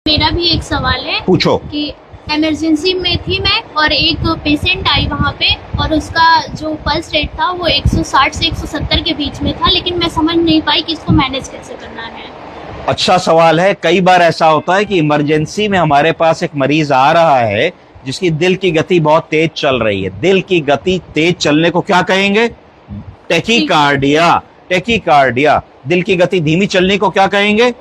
मेरा भी एक सवाल है पूछो। कि इमरजेंसी में थी मैं और एक पेशेंट आई वहाँ पे और उसका जो पल्स रेट था वो 160 से 170 के बीच में था, लेकिन मैं समझ नहीं पाई कि इसको मैनेज कैसे करना है। अच्छा सवाल है। कई बार ऐसा होता है कि इमरजेंसी में हमारे पास एक मरीज आ रहा है जिसकी दिल की गति बहुत तेज चल रही है। दिल की गति तेज चलने को क्या कहेंगे? टेकीकार्डिया। टेकीकार्डिया। दिल की गति धीमी चलने को क्या कहेंगे?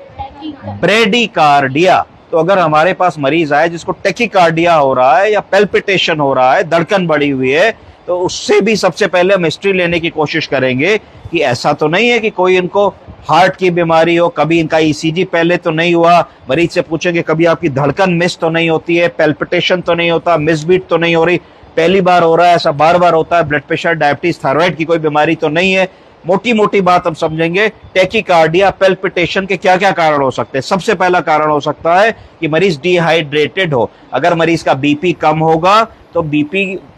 ब्रेडिकार्डिया। तो अगर हमारे पास मरीज आए जिसको टेकीकार्डिया हो रहा है या पेल्पिटेशन हो रहा है, धड़कन बढ़ी हुई है, तो उससे भी सबसे पहले हम हिस्ट्री लेने की कोशिश करेंगे कि ऐसा तो नहीं है कि कोई इनको हार्ट की बीमारी हो, कभी इनका ईसीजी पहले तो नहीं हुआ। मरीज से पूछेंगे कभी आपकी धड़कन मिस तो नहीं होती है, पेल्पिटेशन तो नहीं होता, मिसबीट तो नहीं हो रही, पहली बार हो रहा है, ऐसा बार बार होता है, ब्लड प्रेशर, डायबिटीज, थायराइड की कोई बीमारी तो नहीं है। मोटी मोटी बात हम समझेंगे। टेकीकार्डिया, पेल्पिटेशन के क्या क्या कारण हो सकते हैं? सबसे पहला कारण हो सकता है कि मरीज डिहाइड्रेटेड हो। अगर मरीज का बीपी कम होगा तो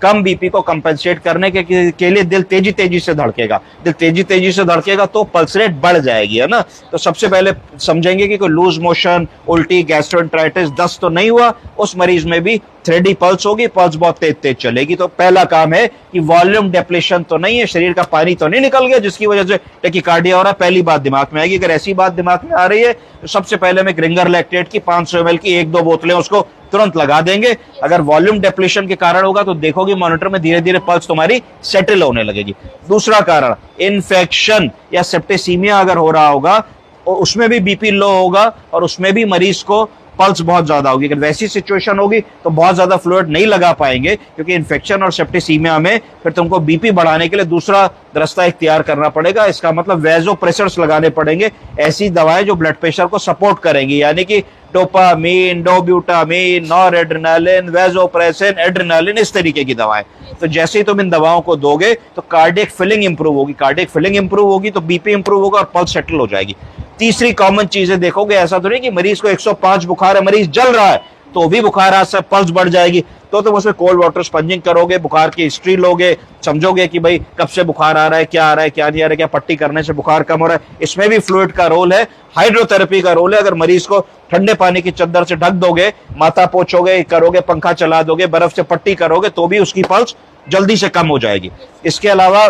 कम बीपी को कंपेंसेट करने के लिए दिल तेजी तेजी से धड़केगा। दिल तेजी तेजी से धड़केगा तो पल्स रेट बढ़ जाएगी, है ना। तो सबसे पहले समझेंगे कि कोई लूज मोशन, उल्टी, गैस्ट्रोएंटेराइटिस, दस्त तो नहीं हुआ। उस मरीज में भी 3D पल्स होगी, पल्स बहुत तेज तेज चलेगी। तो पहला काम है कि वॉल्यूम डिप्लेशन तो नहीं है, शरीर का पानी तो नहीं निकल गया जिसकी वजह से टेकीकार्डिया हो रहा है। पहली बात दिमाग में आएगी। अगर ऐसी बात दिमाग में आ रही है तो सबसे पहले हम एक रिंगर लैक्टेट की 500 ml की 1-2 बोतलें उसको तुरंत लगा देंगे। अगर वॉल्यूम डिप्लेशन के कारण होगा तो देखोगे मॉनिटर में धीरे धीरे पल्स तुम्हारी सेटल होने लगेगी। दूसरा कारण, इन्फेक्शन या सेप्टिसीमिया अगर हो रहा होगा और उसमें भी बीपी लो होगा और उसमें भी मरीज को पल्स बहुत ज्यादा होगी। अगर वैसी सिचुएशन होगी तो बहुत ज्यादा फ्लूइड नहीं लगा पाएंगे, क्योंकि इन्फेक्शन और सेप्टिसीमिया में फिर तुमको बीपी बढ़ाने के लिए दूसरा रास्ता इख्तियार करना पड़ेगा। इसका मतलब वेज़ोप्रेसर्स लगाने पड़ेंगे, ऐसी दवाएं जो ब्लड प्रेशर को सपोर्ट करेंगी, यानी कि डोपामीन, डोब्यूटामीन, नॉरएड्रेनालिन, वेज़ोप्रेसिन, एड्रेनालिन, इस तरीके की दवाएं। तो जैसे ही तुम इन दवाओं को दोगे तो कार्डियक फिलिंग इंप्रूव होगी। कार्डियक फिलिंग इंप्रूव होगी तो बीपी इंप्रूव होगा और पल्स सेटल हो जाएगी। तीसरी कॉमन चीजें देखोगे, ऐसा तो नहीं कि मरीज को 105 बुखार है, मरीज जल रहा है तो भी बुखार आ सकता, पल्स बढ़ जाएगी, तो तुम उसमें कोल्ड वाटर स्पंजिंग करोगे, बुखार की हिस्ट्री लोगे, समझोगे कि भाई कब से बुखार आ रहा है, क्या आ रहा है, क्या नहीं आ रहा है, क्या पट्टी करने से बुखार कम हो रहा है। इसमें भी फ्लूइड का रोल है, हाइड्रोथेरेपी का रोल है। अगर मरीज को ठंडे पानी की चद्दर से ढक दोगे, माथा पोछोगे, करोगे, पंखा चला दोगे, बर्फ से पट्टी करोगे तो भी उसकी पल्स जल्दी से कम हो जाएगी। इसके अलावा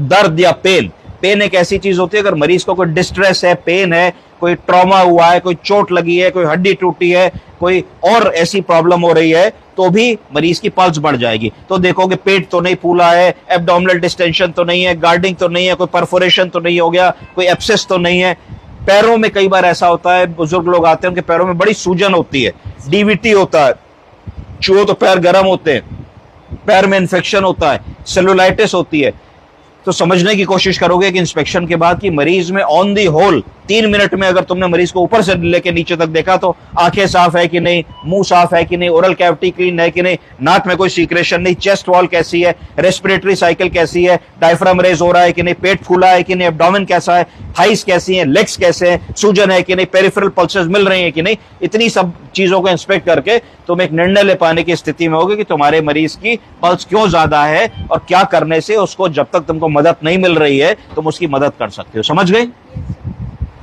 दर्द या पेन एक ऐसी चीज होती है, अगर मरीज को कोई डिस्ट्रेस है, पेन है, कोई ट्रॉमा हुआ है, कोई चोट लगी है, कोई हड्डी टूटी है, कोई और ऐसी प्रॉब्लम हो रही है, तो भी मरीज की पल्स बढ़ जाएगी। तो देखोगे पेट तो नहीं फूला है, एब्डोमिनल डिस्टेंशन तो नहीं है, गार्डिंग तो नहीं है, कोई परफोरेशन तो नहीं हो गया, कोई एब्सेस तो नहीं है। पैरों में कई बार ऐसा होता है, बुजुर्ग लोग आते हैं उनके पैरों में बड़ी सूजन होती है, डीवीटी होता है, छुओ तो पैर गर्म होते हैं, पैर में इन्फेक्शन होता है, सेलुलाइटिस होती है। तो समझने की कोशिश करोगे कि इंस्पेक्शन के बाद कि मरीज में ऑन दी होल 3 मिनट में अगर तुमने मरीज को ऊपर से लेके नीचे तक देखा तो आंखें साफ है कि नहीं, मुंह साफ है कि नहीं, ओरल कैविटी क्लीन है कि नहीं, नाक में कोई सीक्रेशन नहीं, चेस्ट वॉल कैसी है, रेस्पिरेटरी साइकिल कैसी है, डायफ्राम रेज हो रहा है कि नहीं, पेट फूला है कि नहीं, एब्डोमेन कैसा है, थाइस कैसी है, लेग्स कैसे हैं, सूजन है कि नहीं, पेरिफेरल पल्सेस मिल रही है कि नहीं। इतनी सब चीजों को इंस्पेक्ट करके तुम एक निर्णय ले पाने की स्थिति में होगे कि तुम्हारे मरीज की पल्स क्यों ज्यादा है और क्या करने से उसको, जब तक तुमको मदद नहीं मिल रही है, तुम उसकी मदद कर सकते हो। समझ गए?